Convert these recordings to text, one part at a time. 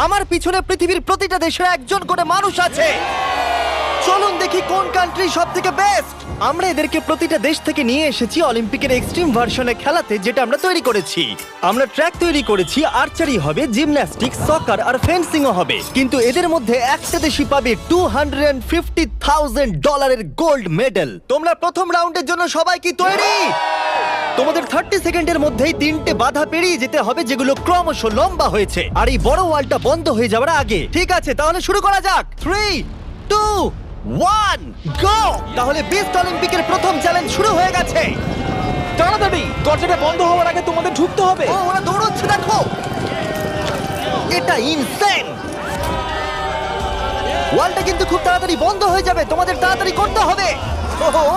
আমার পিছনে পৃথিবীর প্রতিটা দেশের একজন করে মানুষ আছে। চলুন দেখি কোন কান্ট্রি সব থেকে বেস্ট। আমরা এদেরকে প্রতিটা দেশ থেকে নিয়ে এসেছি অলিম্পিকের এক্সট্রিম ভার্সনে খেলাতে, যেটা আমরা তৈরি করেছি। আমরা ট্র্যাক তৈরি করেছি, আর্চারি হবে, জিমন্যাস্টিক্স, সকার আর ফেন্সিংও হবে। কিন্তু এদের মধ্যে একটা দেশই পাবে $250,000 গোল্ড মেডেল। তোমরা প্রথম রাউন্ডের জন্য সবাই কি তৈরি? তোমাদের 30 সেকেন্ডের মধ্যেই 3টে বাধা পেরিয়ে যেতে হবে, যেগুলো ক্রমশ লম্বা হয়েছে, আর এই বড় ওয়ালটা বন্ধ হয়ে যাওয়ার আগে। ঠিক আছে, তাহলে শুরু করা যাক। 3, 2, 1, গো! তাহলে বিস্ট অলিম্পিকের প্রথম চ্যালেঞ্জ শুরু হয়ে গেছে। তাড়াতাড়ি, দরজাটা বন্ধ হওয়ার আগে তোমাদের ঢুকতে হবে। ও, ওরা দৌড়চ্ছে, দেখো, এটা ইনসেন। ওয়ালটা কিন্তু খুব তাড়াতাড়ি বন্ধ হয়ে যাবে, তোমাদের তাড়াতাড়ি করতে হবে।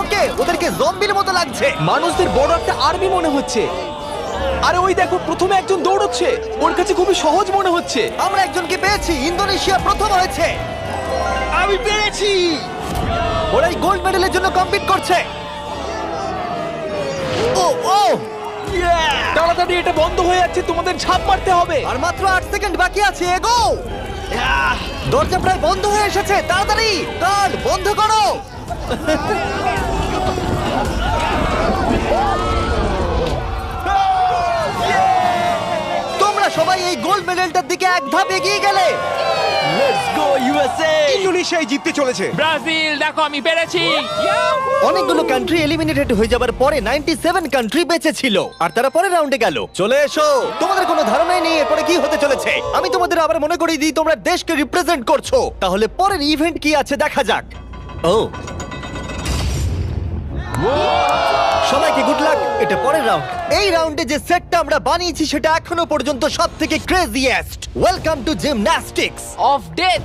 ওকে, ওদেরকে জম্বির মতো লাগছে। মানুষদের বড় একটা আর্মি মনে হচ্ছে। আরে ওই দেখো, প্রথমে একজন দৌড়চ্ছে, ওর কাছে খুবই সহজ মনে হচ্ছে। আমরা একজনকে পেয়েছি, ইন্দোনেশিয়া প্রথম হয়েছে। আমি পেরেছি। ওরা এই গোল্ড মেডেলের জন্য কম্পিট করছে। ও ও, তাড়াতাড়ি, এটা বন্ধ হয়ে যাচ্ছে, তোমাদের ঝাঁপ মারতে হবে। আর মাত্র 8 সেকেন্ড বাকি আছে, এগো! দরজা প্রায় বন্ধ হয়ে এসেছে, তাড়াতাড়ি কার্ড বন্ধ করো। তোমরা সবাই এই গোল্ড মেডেলটার দিকে এক ধাপ এগিয়ে গেলে। Let's go USA. ইন্দোনেশিয়ায় জিততে চলেছে। ব্রাজিল, দেখো আমি পেরেছি। অনেকগুলো কান্ট্রি এলিমিনেটেড হয়ে যাবার পরে 97 কান্ট্রি বেঁচে ছিল, আর তারা পরের রাউন্ডে গেল। চলে এসো, তোমাদের কোনো ধারণাই নেই এরপরে কি হতে চলেছে। আমি তোমাদের আবার মনে করিয়ে দিই, তোমরা দেশকে রিপ্রেজেন্ট করছো। তাহলে পরের ইভেন্ট কি আছে দেখা যাক। ও, সবাইকে গুড লাক। এটা পরের রাউন্ড। এই রাউন্ডে যে সেটটা আমরা বানিয়েছি সেটা এখনো পর্যন্ত সবথেকে craziest. Welcome to gymnastics. Of death.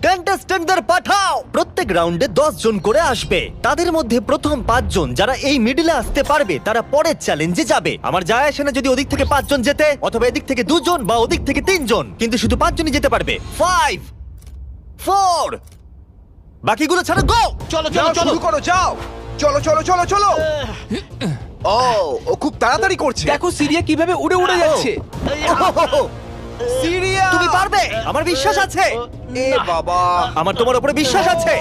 কন্টেস্ট্যান্টদের পাঠাও। প্রত্যেক রাউন্ডে 10 জন করে আসবে। তাদের মধ্যে প্রথম 5 জন যারা এই মিডলে আসতে পারবে তারা পরের চ্যালেঞ্জে যাবে। আমার যায় আসে না যদি ওদিক থেকে 5 জন যেতে, অথবা এদিক থেকে 2 জন বা ওদিক থেকে 3 জন, কিন্তু শুধু 5 জনই যেতে পারবে। 5, 4, বাকিগুলো ছাড়ো, গো! চলো যাও, শুরু করো, যাও। চলো চলো চলো চলো। ও খুব তাড়াতাড়ি করছে। দেখো সিরিয়া কিভাবে উড়ে উড়ে যাচ্ছে। সিরিয়া, তুমি পারবে, আমার বিশ্বাস আছে। এ বাবা, আমার তোমার উপরে বিশ্বাস আছে।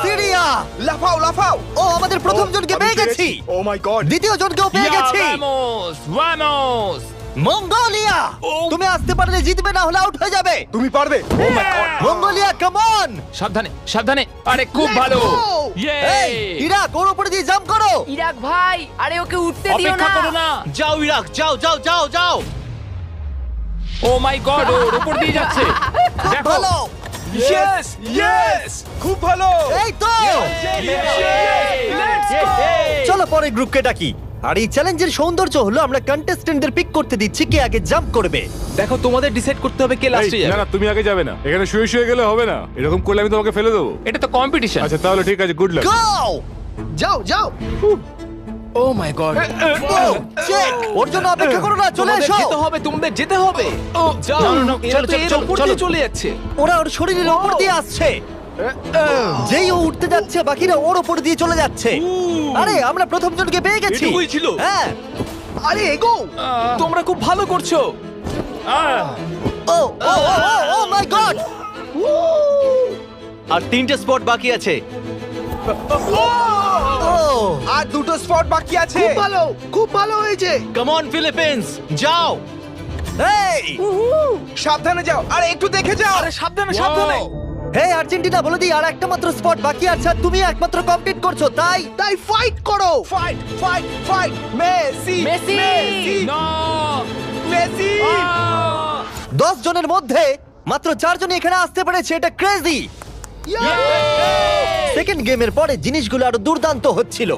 সিরিয়া, লাফাও লাফাও। ও, আমাদের প্রথম জনকে পেয়ে গেছি। ও মাই গড। দ্বিতীয় জনকেও পেয়ে গেছি। Vamos, vamos. মঙ্গোলিয়া, তুমি আসতে পারলে জিতবে, না হলে আউট হয়ে যাবে। তুমি পারবে। Oh my God. Mongolia, come on! সাবধানে, সাবধানে। আরে খুব ভালো। ইয়ে। এই, ইরাক, ওর উপরে দিয়ে জাম্প করো। ইরাক ভাই, আরে ওকে উঠতে দিও অপেক্ষা না। করো না। যাও ইরাক, যাও যাও যাও যাও। ও মাই গড, ওর উপর দিয়ে যাচ্ছে। খুব দেখো। ভালো। ইয়েস ইয়েস, খুব ভালো। এই তো, চলো পরে গ্রুপকে ডাকি। আর এই চ্যালেঞ্জের সৌন্দর্য হলো আমরা কন্টেস্টেন্টদের পিক করতে দিচ্ছি কে আগে জাম্প করবে। দেখো তোমাদের ডিসাইড করতে হবে কে লাস্টে এই, না যাবে। না, তুমি আগে যাবে না, এখানে শুয়ে শুয়ে গেলে হবে না। এরকম করলে আমি তোমাকে ফেলে দেবো। এটা তো কম্পিটিশন। আচ্ছা তাহলে ঠিক আছে, গুড লাক। গো! যাও যাও। ও মাই গড। চেক, ওর জন্য অপেক্ষা করো না, চলে তোমাদের এসো। যেতে হবে, তোমাদের যেতে হবে। ও যাও, না, না, না, এরা চলো, তো এর চলো, উপর চলো। দিয়ে চলে যাচ্ছে। ওরা ওর শরীরের উপর দিয়ে আসছে। যেই ও উঠতে যাচ্ছে, বাকিরা ওর উপর দিয়ে চলে যাচ্ছে। আরে আমরা প্রথম জনকে পেয়ে গেছি। এটুকুই ছিল? হ্যাঁ। আরে এগো। তোমরা খুব ভালো করছো। ও ও ও মাই গড! আর 3টে স্পট বাকি আছে। ও, আর দুটো স্পট বাকি আছে। খুব ভালো, খুব ভালো হয়েছে। কাম অন ফিলিপিন্স, যাও। এই, সাবধানে যাও, আর একটু দেখে যাও। আরে সাবধানে সাবধানে। হে আর্জেন্টিনা, বলে দিই আর একটা মাত্র স্পট বাকি আছে, আর তুমি একমাত্র কমপ্লিট করছো, তাই তাই ফাইট করো। Fight fight fight. Messi Messi. না। মেসি। 10 জনের মধ্যে মাত্র 4 জন এখানে আসতে পেরেছে, এটা ক্রেজি। সেকেন্ড গেমের পরে জিনিসগুলো আরো দুর্দান্ত হচ্ছিল।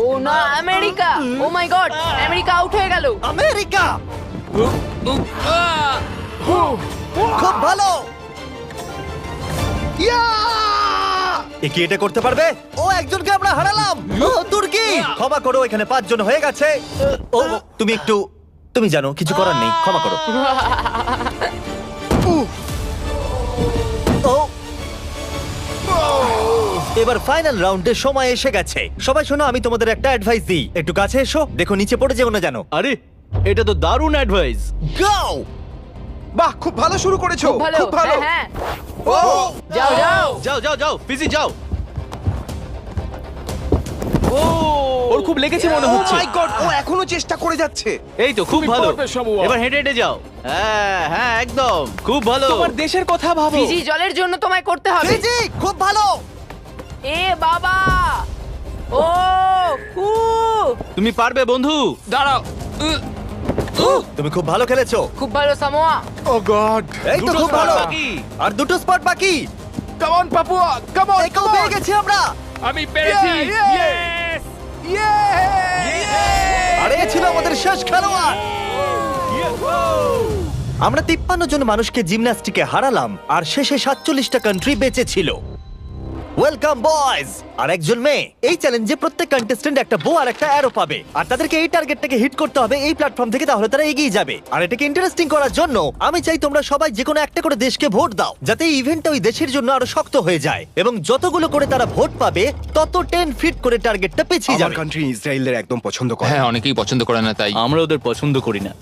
ও না, America. O my god, America out হয়ে গেল। আমেরিকা, খুব ভালো। এ কি এটা করতে পারবে? ও, একজনকে আমরা হারালাম। ও, তুর্কি, ক্ষমা করো, এখানে 5 জন হয়ে গেছে। ও, তুমি জানো কিছু করার নেই, ক্ষমা করো। ও, এবার ফাইনাল রাউন্ডের সময় এসে গেছে। সবাই শোনো, আমি তোমাদের একটা অ্যাডভাইস দিই, একটু কাছে এসো, দেখো নিচে পড়ে যেও না জানো। আরে এটা তো দারুণ অ্যাডভাইস। গো! বাহ, খুব ভালো শুরু করেছো। খুব ভালো, খুব ভালো। হ্যাঁ, ও যাও যাও। যাও যাও যাও, ফিজি যাও। ওর খুব লেগেছে মনে হচ্ছে। মাই গড, ও এখনো চেষ্টা করে যাচ্ছে। এই তো খুব তুমি ভালো। পারবে, শামুয়া। এবার হেঁটে হেঁটে যাও। হ্যাঁ হ্যাঁ, একদম খুব ভালো। তোমার দেশের কথা ভাবো। ফিজি, জলের জন্য তোমায় করতে হবে। ফিজি, খুব ভালো। এ বাবা, ও উ তুমি পারবে বন্ধু। দাঁড়াও। তুমি খুব ভালো খেলেছো। খুব ভালো সামোয়া। ও গড। এই তো দুটো খুব spot ভালো। বাকি। আর দুটো স্পট বাকি। Come on Papua, come on, একেও পেয়ে গেছি আমরা। আমি পেরেছি। Yeah, Yes! আর এ ছিল আমাদের শেষ খেলোয়াড়। আমরা 53 জন মানুষকে জিমন্যাস্টিকে হারালাম আর শেষে 47টা কান্ট্রি বেঁচে ছিল। Welcome boys. আর একজন মেয়ে। এই চ্যালেঞ্জে প্রত্যেক কন্টেস্ট্যান্ট একটা বো আর একটা অ্যারো পাবে, আর তাদেরকে এই টার্গেটটাকে হিট করতে হবে এই প্ল্যাটফর্ম থেকে, তাহলে তারা এগিয়ে যাবে। আর এটাকে ইন্টারেস্টিং করার জন্য আমি চাই তোমরা সবাই যে কোনো একটা করে দেশকে ভোট দাও, যাতে এই ইভেন্টটা ওই দেশের জন্য আরো শক্ত হয়ে যায়, এবং যতগুলো করে তারা ভোট পাবে তত 10 ফিট করে টার্গেটটা পিছিয়ে আমার যাবে। কান্ট্রি ইসরায়েলের একদম পছন্দ করে। হ্যাঁ, অনেকেই পছন্দ করে না তাই। আমরা ওদের পছন্দ করি না।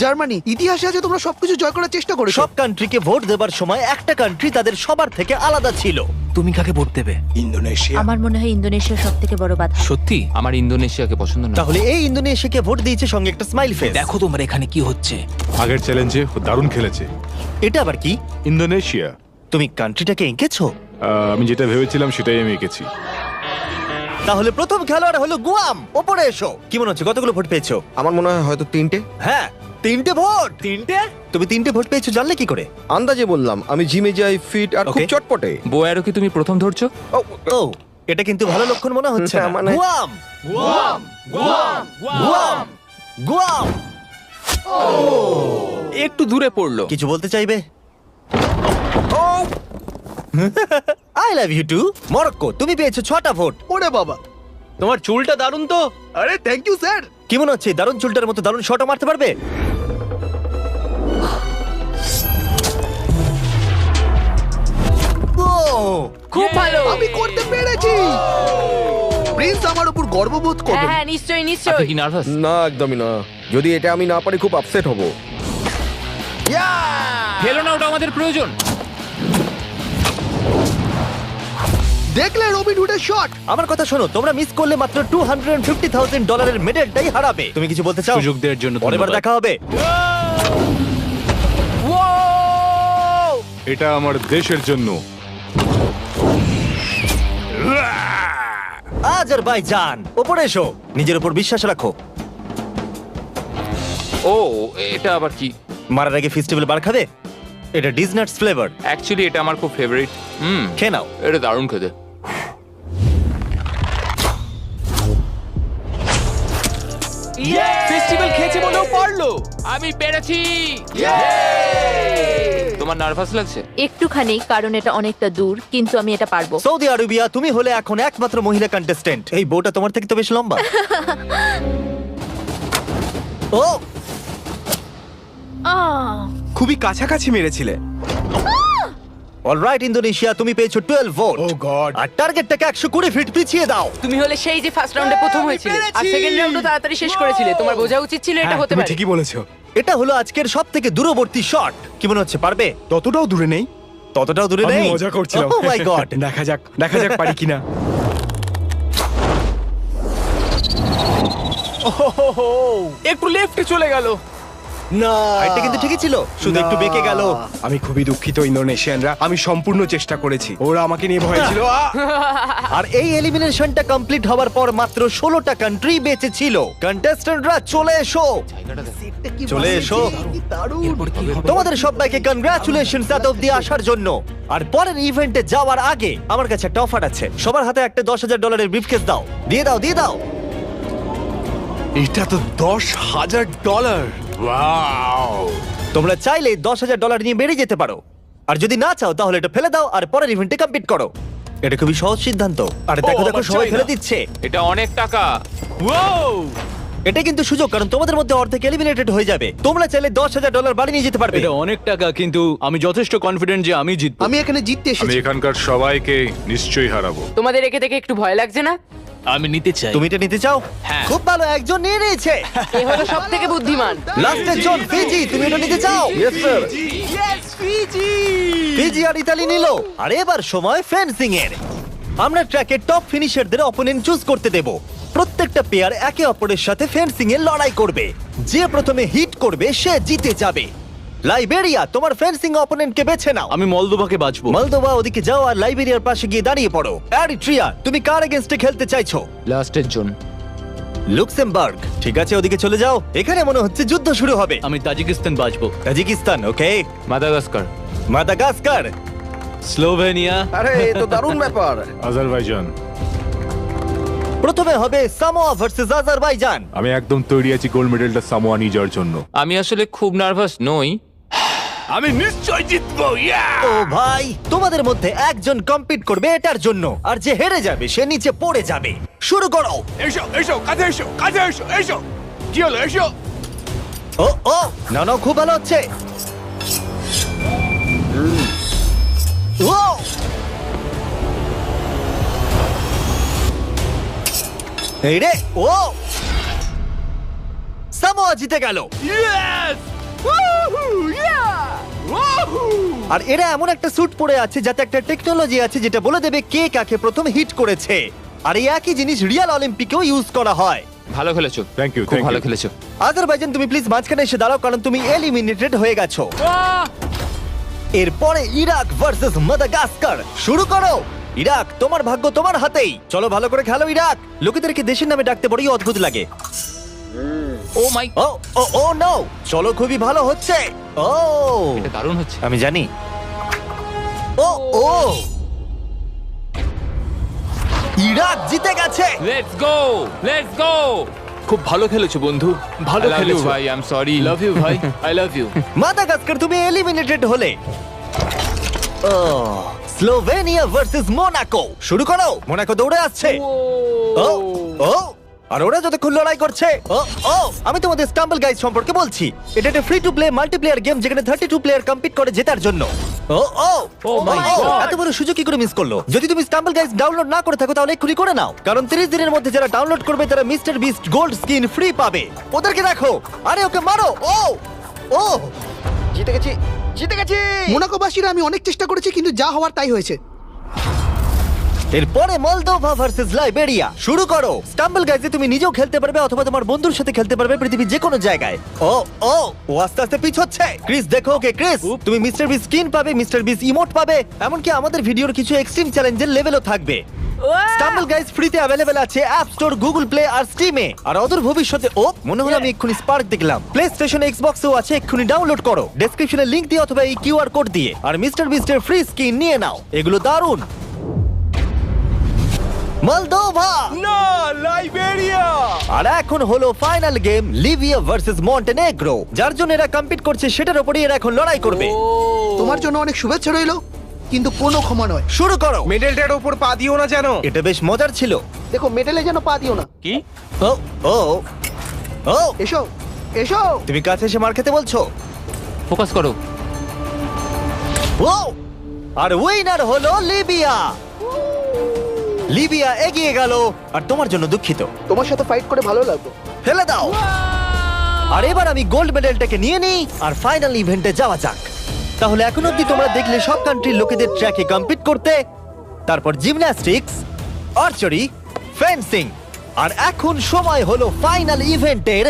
জার্মানি, ইতিহাসে আছে তোমরা সবকিছু জয় করার চেষ্টা করেছো। সব কান্ট্রিকে ভোট দেবার সময় একটা কান্ট্রি তাদের সবার থেকে আলাদা ছিল। তুমি কাকে ভোট দেবে? ইন্দোনেশিয়া। আমার মনে হয় ইন্দোনেশিয়া সব থেকে বড় বাধা। সত্যি? আমার ইন্দোনেশিয়াকে পছন্দ না। তাহলে এই ইন্দোনেশিয়াকে ভোট দিয়েছে সঙ্গে একটা স্মাইল ফেস। দেখো তোমার এখানে কি হচ্ছে। আগের চ্যালেঞ্জে দারুণ খেলেছে। এটা আবার কি? ইন্দোনেশিয়া। তুমি কান্ট্রিটাকে এঁকেছো? আমি যেটা ভেবেছিলাম সেটাই আমি এঁকেছি। তাহলে প্রথম খেলোয়াড় হলো গুয়াম। ওপরে এসো। কি মনে হচ্ছে কতগুলো ভোট পেয়েছো? আমার মনে হয় হয়তো 3টে। হ্যাঁ, 3টে ভোট। 3টে? তুমি 3টে ভোট পেয়েছো জানলে কি করে? আন্দাজে বললাম, আমি জিমে যাই, ফিট আর খুব Okay. চটপটে। বোয়ারও কি তুমি প্রথম ধরছো? ও, ও, এটা কিন্তু ভালো লক্ষণ মনে হচ্ছে না। হ্যাঁ, মানে- গুয়াম, গুয়াম। একটু দূরে পড়লো। কিছু বলতে চাইবে? I love you too. Morocco, তুমি পেয়েছো 6টা ভোট। ওরে বাবা। তোমার চুলটা দারুণ তো। আরে থ্যাংক ইউ স্যার। কি মনে হচ্ছে দারুণ চুলটার মতো দারুণ শটও মারতে পারবে? ও, খুব ভালো। আমি করতে পেরেছি। প্রিন্স আমার উপর গর্ববোধ হ্যাঁ করবে। হ্যাঁ, নিশ্চয়ই আপনি নিশ্চয়ই। কি নার্ভাস? না, একদমই না। যদি এটা আমি না পারি খুব আপসেট হব। খেলো না, ওটা আমাদের প্রয়োজন। দেখলে রবিন হুডের শট। আমার কথা শোনো, তোমরা মিস করলে মাত্র $250,000 মেডেলটাই হারাবে। তুমি কিছু বলতে চাও? সুযোগ দেওয়ার জন্য পরের বার ধন্যবাদ। দেখা হবে। এটা আমার দেশের জন্য। আজারবাইজান, ওপরে এসো। নিজের উপর বিশ্বাস রাখো। ও, এটা আবার কি? মারার আগে ফেস্টিভ্যাল বার খাবে? এটা ডিজনাটস ফ্লেভার। অ্যাকচুয়ালি এটা আমার খুব ফেভারিট। খেয়ে নাও। এটা দারুণ খেতে। ফেস্টিভ্যাল খেয়েছে বলেও পারলো। আমি পেরেছি। তোমার নার্ভাস লাগছে? একটুখানি, কারণ এটা অনেকটা দূর, কিন্তু আমি এটা পারবো। সৌদি আরবিয়া, তুমি হলে এখন একমাত্র মহিলা কন্টেস্ট্যান্ট। এই বউটা তোমার থেকে তো বেশ লম্বা। ও, আহ, খুবই কাছাকাছি মেরেছিলে। অলরাইট ইন্দোনেশিয়া, তুমি পেয়েছো 12 ভোট। ও গড। আর টার্গেটটাকে 120 ফিট পিছিয়ে দাও। তুমি হলে সেই যে ফার্স্ট রাউন্ডে প্রথম হয়েছিলে আর সেকেন্ড রাউন্ডও তাড়াতাড়ি শেষ করেছিলে। তোমার বোঝা উচিত ছিল এটা হতে তুমি পারে। ঠিকই বলেছো। এটা হলো আজকের সব থেকে দূরবর্তী শট। কি মনে হচ্ছে পারবে? ততটাও দূরে নেই। ততটাও দূরে আমি নেই। মজা করছিলাম। ও মাই গড। দেখা যাক পারি কিনা। একটু লেফটে চলে গেল। না, এটা কিন্তু ঠিকই ছিল, শুধু একটু বেঁকে গেল। আমি খুবই দুঃখিত ইন্দোনেশিয়ানরা, আমি সম্পূর্ণ চেষ্টা করেছি। ওরা আমাকে নিয়ে ভয় ছিল। আর এই এলিমিনেশনটা কমপ্লিট হওয়ার পর মাত্র 16টা কান্ট্রি বেঁচে ছিল। কন্টেস্ট্যান্টরা চলে এসো, চলে এসো। তোমাদের সবাইকে কনগ্রাচুলেশনস এত অব্দি আসার জন্য। আর পরের ইভেন্টে যাওয়ার আগে আমার কাছে একটা অফার আছে। সবার হাতে একটা $10,000 ব্রিফকেস দাও। দিয়ে দাও, দিয়ে দাও। এটা তো $10,000। তোমরা চাইলে $10,000 নিয়ে বেরিয়ে যেতে পারো, আর যদি না চাও তাহলে এটা ফেলে দাও আর পরের ইভেন্টে কমপ্লিট করো। এটা খুবই সহজ সিদ্ধান্ত। আর দেখো দেখো আবার সবাই চাই না। ফেলে দিচ্ছে। এটা অনেক টাকা। এটা কিন্তু সুযোগ, কারণ তোমাদের মধ্যে অর্ধেক এলিমিনেটেড হয়ে যাবে। তোমরা চাইলে $10,000 বাড়ি নিয়ে যেতে পারবে। এটা অনেক টাকা, কিন্তু আমি যথেষ্ট কনফিডেন্ট যে আমি জিতবো। আমি এখানে জিততে আমি এসেছি। এখানকার সবাইকে নিশ্চয়ই হারাবো। তোমাদের একে দেখে একটু ভয় লাগছে না? আমি নিতে চাই। তুমি এটা নিতে চাও? হ্যাঁ। খুব ভালো, একজন নিয়ে নিয়েছে। এ হলো সব থেকে বুদ্ধিমান। লাস্টের জন ফিজি, তুমি এটা নিতে চাও? Yes sir. ফিজি আর ইতালি নিল। আর এবার সময় ফেন্সিং এর। আমরা ট্র্যাকের টপ ফিনিশারদের অপোনেন্ট চুজ করতে দেব। প্রত্যেকটা পেয়ার একে অপরের সাথে ফেন্সিং এ লড়াই করবে। যে প্রথমে হিট করবে সে জিতে যাবে। লাইবেরিয়া, তোমার ফেন্সিং অপোনেন্টকে বেছে নাও। আমি মলদোভাকে বাঁচবো। মলদোভা, ওদিকে যাও আর লাইবেরিয়ার পাশে গিয়ে দাঁড়িয়ে পড়ো। এরিট্রিয়া, তুমি কার এগেইনস্টে খেলতে চাইছো? লাস্টের জন। লুক্সেমবার্গ, ঠিক আছে, ওদিকে চলে যাও। এখানে মনে হচ্ছে যুদ্ধ শুরু হবে। আমি তাজিকিস্তান বাঁচবো। তাজিকিস্তান, ওকে। মাদাগাস্কার। Madagascar, Slovenia. আরে এ তো দারুণ ব্যাপার। আজারবাইজান। প্রথমে হবে সামোয়া ভার্সেস আজারবাইজান। আমি একদম তৈরি আছি গোল্ড মেডেলটা সামোয়া নিয়ে যাওয়ার জন্য। আমি আসলে খুব নার্ভাস নই। আমি নিশ্চয় জিতবো। ও ভাই, তোমাদের মধ্যে একজন কম্পিট করবে এটার জন্য, আর যে হেরে যাবে সে নিচে পড়ে যাবে। শুরু করো। এসো এসো, কাছে এসো, কাছে এসো, এসো। কি হলো, এসো। ও ও, না না, খুব ভালো হচ্ছে। ও, এই রে, ও সামোয়া জিতে গেল। আর এরা এমন একটা স্যুট পরে আছে যাতে একটা টেকনোলজি আছে যেটা বলে দেবে কে কাকে প্রথম হিট করেছে। আর এই একই জিনিস রিয়াল অলিম্পিকেও ইউজ করা হয়। ভালো খেলেছো। Thank you, খুব thank ভালো you. খেলেছো। আজারবাইজান, তুমি প্লিজ মাঝখানে এসে দাঁড়াও, কারণ তুমি এলিমিনেটেড হয়ে গেছো। এরপরে ইরাক ভার্সেস মাদাগাস্কার। শুরু করো। ইরাক, তোমার ভাগ্য তোমার হাতেই। চলো ভালো করে খেলো ইরাক। লোকেদেরকে দেশের নামে ডাকতে বড়ই অদ্ভুত লাগে। ও মাই, ও ও ও নো, চলো, খুবই ভালো হচ্ছে। ও, এটা দারুণ হচ্ছে। আমি জানি। ও ও, ইরাক জিতে গেছে। Let's go, let's go. খুব ভালো খেলেছো বন্ধু, ভালো I love you খেলেছো ভাই, I am sorry. Love you ভাই, আই লাভ ইউ। মাদাগাস্কার, তুমি এলিমিনেটেড হলে। ও, স্লোভেনিয়া ভার্সেস মোনাকো। শুরু করো। মোনাকো দৌড়ে আসছে। ও ও, আর ওরা যতক্ষণ লড়াই করছে। ও ও, আমি তোমাদের স্টাম্বল গাইজ সম্পর্কে বলছি। এটা একটা free to play multiplayer game যেখানে 32 প্লেয়ার কম্পিট করে জেতার জন্য। ও ও ও মাই গড, এত বড় সুযোগ কি করে মিস করলো? যদি তুমি স্টাম্বল গাইজ ডাউনলোড না করে থাকো তাহলে এক্ষুনি করে নাও, কারণ 30 দিনের মধ্যে যারা ডাউনলোড করবে তারা mister beast gold skin free পাবে। ওদেরকে দেখো। আরে ওকে মারো। ও ও, জিতে গেছি, জিতে গেছি। মোনাকোবাসীরা আমি অনেক চেষ্টা করেছি, কিন্তু যা হওয়ার তাই হয়েছে। এরপরে মলদোভা ভার্সেস লাইবেরিয়া। শুরু করো। স্টাম্বল গাইজে তুমি নিজেও খেলতে পারবে অথবা তোমার বন্ধুর সাথে খেলতে পারবে পৃথিবীর যে কোনো জায়গায়। ও ও, ও আস্তে আস্তে পিছোচ্ছে। ক্রিস, দেখো ওকে। ক্রিস, তুমি মিস্টার বিস স্কিন পাবে, মিস্টার বিস ইমোট পাবে, এমনকি আমাদের ভিডিওর কিছু এক্সট্রিম চ্যালেঞ্জের লেভেলও থাকবে। স্টাম্বল গাইজ ফ্রিতে অ্যাভেলেবেল আছে অ্যাপ স্টোর, গুগল প্লে আর স্টিমে। আর অদূর ভবিষ্যতে, ও মনে হলো আমি এক্ষুনি স্পার্ক দেখলাম, প্লে স্টেশন, এক্সবক্সেও আছে। এক্ষুনি ডাউনলোড করো ডেসক্রিপশনে লিংক দিয়ে অথবা এই কিউআর কোড দিয়ে, আর মিস্টার বিস্টের ফ্রি স্কিন নিয়ে নাও। এগুলো দারুণ। মলদোভা, না, লাইবেরিয়া। আর এখন হলো final game, Libya versus Montenegro. যার জন্য এরা কম্পিট করছে সেটার উপরই এরা এখন লড়াই করবে। তোমার জন্য অনেক শুভেচ্ছা রইলো, কিন্তু কোনো ক্ষমা নয়। শুরু করো। মেডেলটার উপর পা দিও না যেন। এটা বেশ মজার ছিল। দেখো, মেডেলে যেন পা দিও না। কি? ও ও ও, এসো, এসো। তুমি কাছে এসে মার খেতে বলছো? ফোকাস করো। ও, আর উইনার হলো লিবিয়া। লিবিয়া এগিয়ে গেল। আর তোমার জন্য দুঃখিত। তোমার সাথে ফাইট করে ভালো লাগলো। ফেলে দাও। আর এবার আমি গোল্ড মেডেলটাকে নিয়ে নিই আর ফাইনাল ইভেন্টে যাওয়া যাক। তাহলে এখন অব্দি তোমরা দেখলে সব কান্ট্রির লোকেদের ট্র্যাকে কম্পিট করতে, তারপর জিমন্যাস্টিক্স, আর্চারি, ফেন্সিং, আর এখন সময় হলো ফাইনাল ইভেন্টের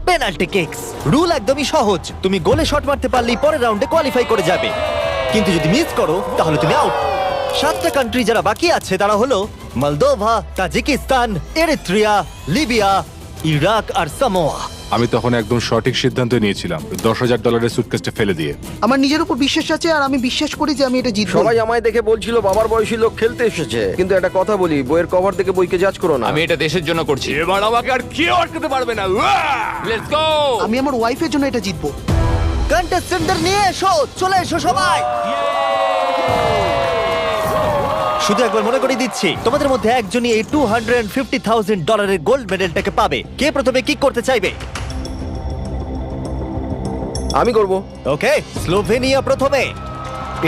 পেনাল্টি কিকস। রুল একদমই সহজ, তুমি গোলে শট মারতে পারলেই পরের রাউন্ডে কোয়ালিফাই করে যাবে, কিন্তু যদি মিস করো তাহলে তুমি আউট। 7টা কান্ট্রি যারা বাকি আছে তারা হলো Moldova, Tajikistan, Eritrea, Libya, Iraq আর সামোয়া। আমি তখন একদম সঠিক সিদ্ধান্ত নিয়েছিলাম, $10,000 সুটকেসটা ফেলে দিয়ে। আমার নিজের উপর বিশ্বাস আছে, আর আমি বিশ্বাস করি যে আমি এটা জিতবো। সবাই আমায় দেখে বলছিল বাবার বয়সী লোক খেলতে এসেছে, কিন্তু একটা কথা বলি, বইয়ের কভার দেখে বইকে জাজ করো না। আমি এটা দেশের জন্য করছি। এবার আমাকে আর কেউ আটকাতে পারবে না। Let's go. আমি আমার ওয়াইফের জন্য এটা জিতবো। কন্টেস্টেন্টদের নিয়ে এসো, চলে এসো সবাই। শুধু একবার মনে করিয়ে দিচ্ছি, তোমাদের মধ্যে একজনই এই $250,000 গোল্ড মেডেলটাকে পাবে। কে প্রথমে কিক করতে চাইবে? আমি করব। ওকে, স্লোভেনিয়া প্রথমে।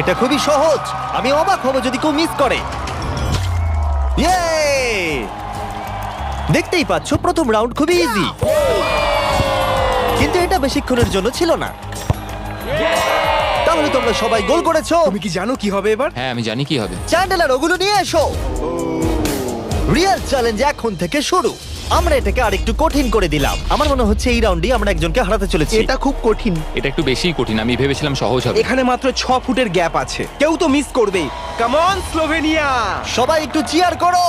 এটা খুবই সহজ, আমি অবাক হব যদি কেউ মিস করে। ইয়ে! দেখতেই পাচ্ছ প্রথম রাউন্ড খুবই ইজি, কিন্তু এটা বেশিক্ষণের জন্য ছিল না। তাহলে তোমরা সবাই গোল করেছো। তুমি কি জানো কি হবে এবার? হ্যাঁ আমি জানি কি হবে। চ্যান্ডেলার ওগুলো নিয়ে এসো। রিয়েল চ্যালেঞ্জ এখন থেকে শুরু। আমরা এটাকে আরেকটু কঠিন করে দিলাম। আমার মনে হচ্ছে এই রাউন্ডে আমরা একজনকে হারাতে চলেছি। এটা খুব কঠিন। এটা একটু বেশিই কঠিন, আমি ভেবেছিলাম সহজ হবে। এখানে মাত্র 6 ফুটের গ্যাপ আছে, কেউ তো মিস করবেই। Come on Slovenia! সবাই একটু চিয়ার করো।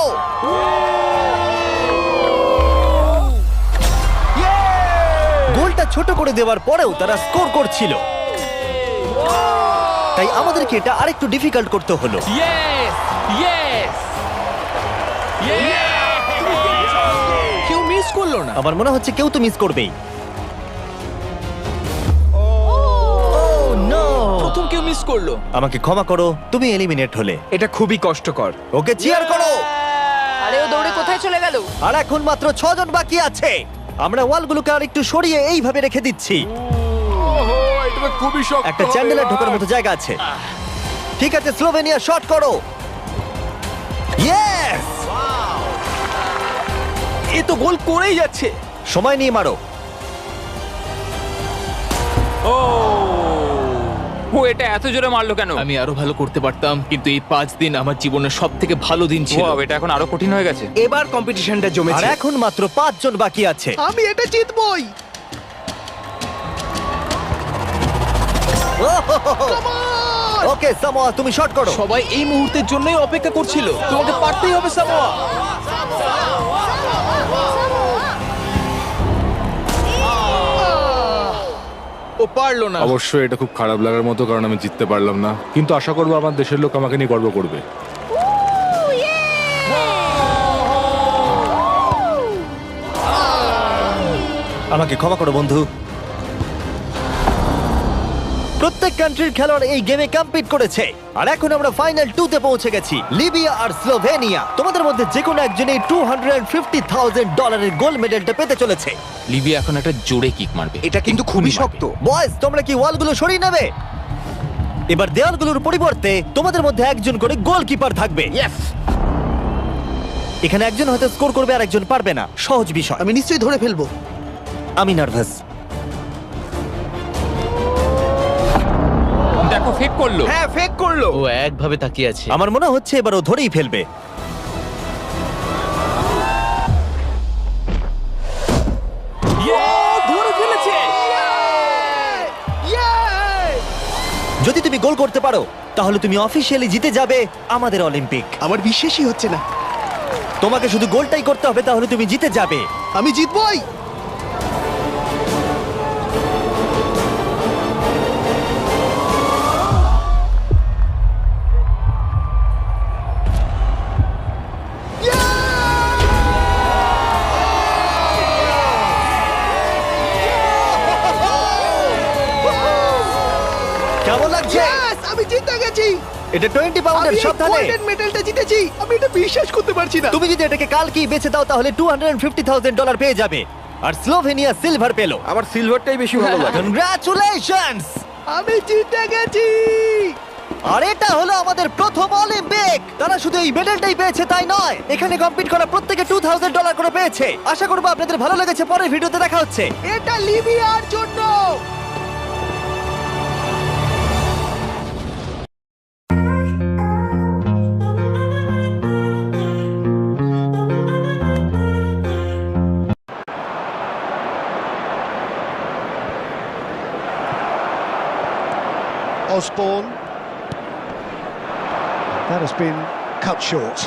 গোলটা ছোট করে দেওয়ার পরেও তারা স্কোর করছিল, তাই আমাদেরকে এটা আরেকটু ডিফিকাল্ট করতে হলো। ইয়েস ইয়েস কেউ মিস করলো না। আমার মনে হচ্ছে কেউ তো মিস করবেই। প্রথম কেউ মিস করলো। আমাকে ক্ষমা করো, তুমি এলিমিনেট হলে। এটা খুবই কষ্টকর। ওকে চিয়ার করো। আরে ও দৌড়ে কোথায় চলে গেল? আর এখন মাত্র 6 জন বাকি আছে। আমরা ওয়ালগুলোকে আর একটু সরিয়ে এইভাবে রেখে দিচ্ছি। এটা খুবই শক্ত। একটা চ্যান্ডেলার ঢোকার মতো জায়গা আছে। ঠিক আছে, স্লোভেনিয়া শট করো। ইয়েস! এ তো গোল করেই যাচ্ছে। সময় নিয়ে মারো। ও এটা এত জোরে মারলো কেন? আমি আরো ভালো করতে পারতাম, কিন্তু এই 5 দিন আমার জীবনের সব থেকে ভালো দিন ছিল। Wow, এটা এখন আরো কঠিন হয়ে গেছে। এবার কম্পিটিশনটা আর জমেছে। এখন মাত্র 5 জন বাকি আছে। আমি এটা জিতবই। ওকে সামোয়া, তুমি শট করো। সবাই এই মুহূর্তের জন্যই অপেক্ষা করছিল। তোমাকে পারতেই হবে সামোয়া। ও পারলো না। অবশ্যই এটা খুব খারাপ লাগার মতো, কারণ আমি জিততে পারলাম না, কিন্তু আশা করবো আমার দেশের লোক আমাকে নিয়ে গর্ব করবে। আমাকে ক্ষমা করো বন্ধু। প্রত্যেক কান্ট্রির খেলোয়াড় এই গেমে কম্পিট করেছে, আর এখন আমরা ফাইনাল 2 তে পৌঁছে গেছি। লিবিয়া আর স্লোভেনিয়া। তোমাদের মধ্যে যে কোনো একজনই $250,000 গোল্ড মেডেলটা পেতে চলেছে। লিবিয়া এখন একটা জোরে কিক মারবে। এটা কিন্তু খুবই শক্ত। বয়েজ, তোমরা কি ওয়ালগুলো সরিয়ে নেবে? এবার দেওয়ালগুলোর পরিবর্তে তোমাদের মধ্যে একজন করে গোলকিপার থাকবে। এখানে একজন হয়তো স্কোর করবে আর একজন পারবে না। সহজ বিষয়। আমি নিশ্চয়ই ধরে ফেলবো। আমি নার্ভাস। দেখো ফেক করলো। হ্যাঁ, ফেক করলো। ও একভাবে তাকিয়ে আছে। আমার মনে হচ্ছে এবার ও ধরেই ফেলবে। ধরে ফেলেছে। যদি তুমি গোল করতে পারো তাহলে তুমি অফিসিয়ালি জিতে যাবে আমাদের অলিম্পিক। আমার বিশ্বাসই হচ্ছে না। তোমাকে শুধু গোলটাই করতে হবে, তাহলে তুমি জিতে যাবে। আমি জিতবই। কেমন লাগছে? আমি জিতে গেছি। এটা 20 পাউন্ডের, সাবধানে। মেডেলটা জিতেছি। আমি এটা বিশ্বাস করতে পারছি না। তুমি যদি এটাকে কালকেই বেচে দাও তাহলে $250,000 পেয়ে যাবে। আর স্লোভেনিয়া সিলভার পেলো। আমার সিলভারটাই বেশি ভালো লাগে। কনগ্রাচুলেশনস! আমি জিতে গেছি। আর এটা হলো আমাদের প্রথম অলিম্পিক। তারা শুধু এই মেডেলটাই পেয়েছে তাই নয়, এখানে কম্পিট করা প্রত্যেকে $2,000 করে পেয়েছে। আশা করবো আপনাদের ভালো লেগেছে। পরের ভিডিওতে দেখা হচ্ছে। এটা লিবিয়ার জন্য। Osborne. That has been cut short.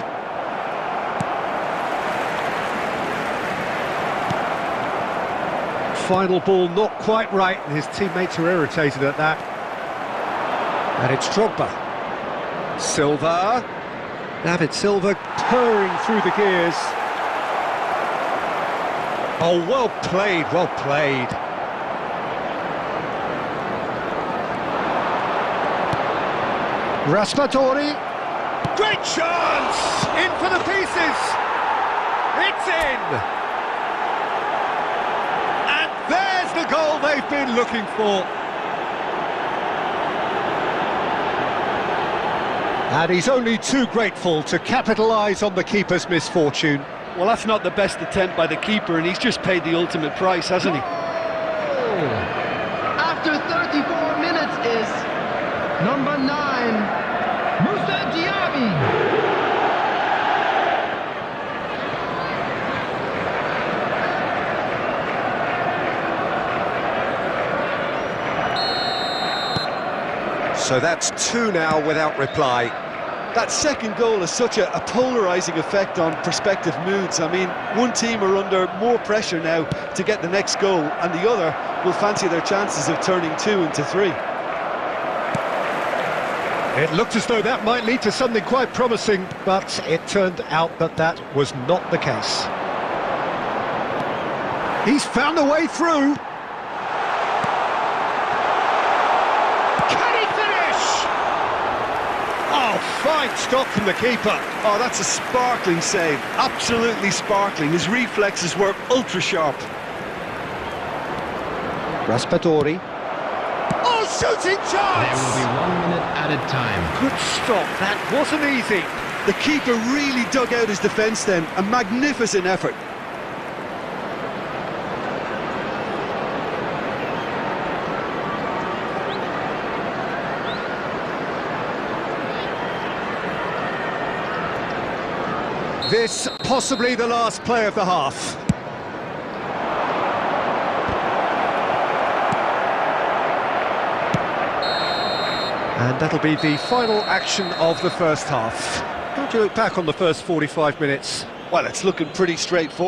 Final ball not quite right, and his teammates are irritated at that. And it's Drogba. Silva. David Silva purring through the gears. Oh, well played, well played. Raspadori, great chance! In for the pieces! It's in! And there's the goal they've been looking for. And he's only too grateful to capitalise on the keeper's misfortune. Well, that's not the best attempt by the keeper, and he's just paid the ultimate price, hasn't he? After 34 minutes is number 9, Moussa Diaby. So that's 2 now without reply. That second goal has such a polarising effect on prospective moods. I mean, one team are under more pressure now to get the next goal, and the other will fancy their chances of turning 2 into 3. It looked as though that might lead to something quite promising, but it turned out that that was not the case. He's found a way through. Oh, fine stop from the keeper. Oh, that's a sparkling save. Absolutely sparkling. His reflexes were ultra sharp. Raspadori. Oh, shooting chance! There will be 1 minute added time. Good stop. That wasn't easy. The keeper really dug out his defence then. A magnificent effort. This possibly the last play of the half. And that'll be the final action of the first half. How do you look back on the first 45 minutes? Well, it's looking pretty straightforward.